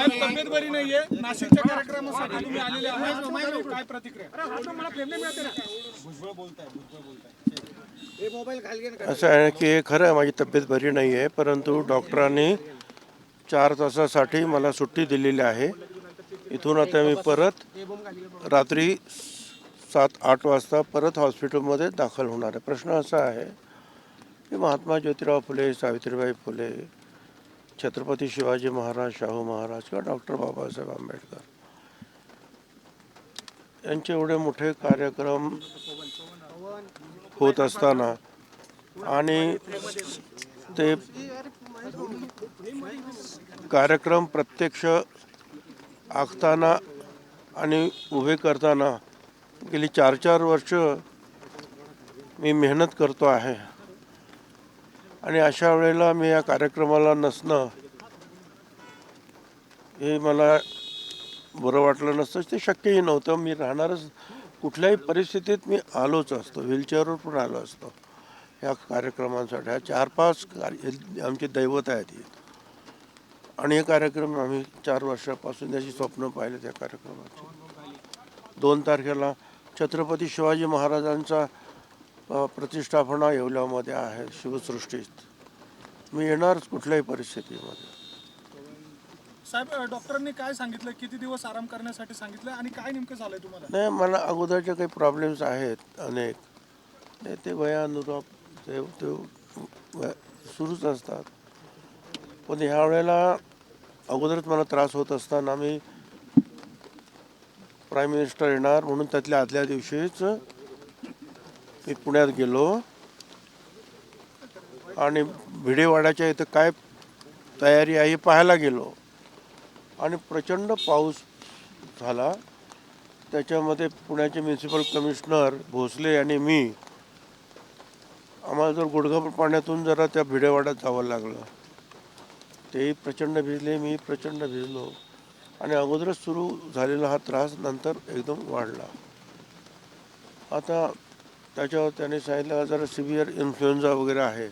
साहेब तब्येत बरी नाहीये, नाशिकच्या कार्यक्रमासाठी तुम्ही आलेले आहात, काय प्रतिक्रिया? असं आहे की खरं आहे, माझी तब्येत बरी नाही आहे, परंतु डॉक्टरांनी 4 तासासाठी मला सुट्टी दिलेली आहे. इथून आता मी परत रात्री 7-8 वाजता परत हॉस्पिटलमध्ये दाखल होणार आहे. प्रश्न असा आहे की महात्मा ज्योतिराव फुले, सावित्रीबाई फुले, छत्रपती शिवाजी महाराज, शाहू महाराज किंवा डॉक्टर बाबासाहेब आंबेडकर यांचे एवढे मोठे कार्यक्रम होत असताना आणि ते कार्यक्रम प्रत्यक्ष आखताना आणि उभे करताना गेली 4-4 वर्ष मी मेहनत करतो आहे आणि अशा वेळेला मी या कार्यक्रमाला नसणं हे मला बरं वाटलं नसतं. ते शक्यही नव्हतं. मी राहणारच कुठल्याही परिस्थितीत मी आलोच असतो, व्हीलचेअरवर पण आलो असतो या कार्यक्रमांसाठी. हा 4-5 आमचे दैवत आहेत ही, आणि हे कार्यक्रम आम्ही 4 वर्षापासून त्याची स्वप्न पाहिले. त्या कार्यक्रमाची 2 तारखेला छत्रपती शिवाजी महाराजांचा प्रतिष्ठापना येवल्यामध्ये आहे शिवसृष्टीत. मी येणारच कुठल्याही परिस्थितीमध्ये. साहेब डॉक्टरांनी काय सांगितलं, किती दिवस आराम करण्यासाठी सांगितलं आणि काय नेमकं झालंय तुम्हाला? नाही, मला अगोदरचे काही प्रॉब्लेम्स आहेत अनेक, ते वयानुरूप ते सुरूच असतात. पण ह्या वेळेला अगोदरच मला त्रास होत असताना मी प्राईम मिनिस्टर येणार म्हणून त्यातल्या आदल्या दिवशीच मी पुण्यात गेलो आणि भिडेवाड्याच्या इथं काय तयारी आहे हे पाहायला गेलो आणि प्रचंड पाऊस झाला. त्याच्यामध्ये पुण्याचे म्युन्सिपल कमिशनर भोसले आणि मी, आम्हाला जर गुडघाभर पाण्यातून जरा त्या भिडेवाड्यात जावं लागलं. तेही प्रचंड भिजले, मी प्रचंड भिजलो आणि अगोदरच सुरू झालेला हा त्रास नंतर एकदम वाढला. आता त्याच्यावर त्याने सांगितलं जरा सिव्हिअर इन्फ्लुएन्झा वगैरे आहे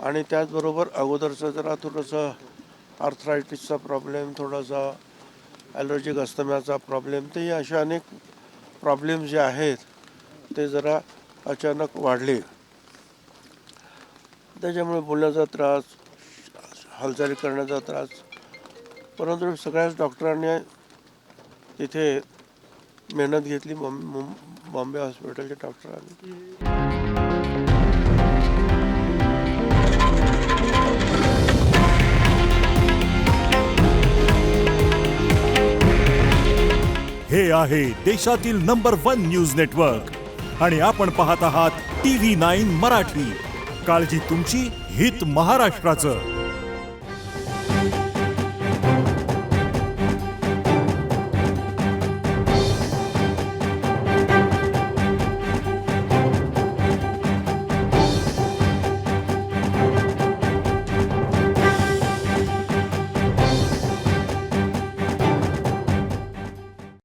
आणि त्याचबरोबर अगोदरचं जरा थोडंसं आर्थरायटिसचा प्रॉब्लेम, थोडासा ॲलर्जिक अस्थम्याचा प्रॉब्लेम, ते असे अनेक प्रॉब्लेम जे आहेत ते जरा अचानक वाढले. त्याच्यामुळे बोलण्याचा त्रास, हालचाली करण्याचा त्रास. परंतु सगळ्याच डॉक्टरांनी तिथे मेहनत घेतली, बॉम्बे हॉस्पिटलच्या डॉक्टरांनी. हे आहे देशातील नंबर 1 न्यूज नेटवर्क आणि आपण पाहत आहात TV9 मराठी. काळजी तुमची, हित महाराष्ट्राचं.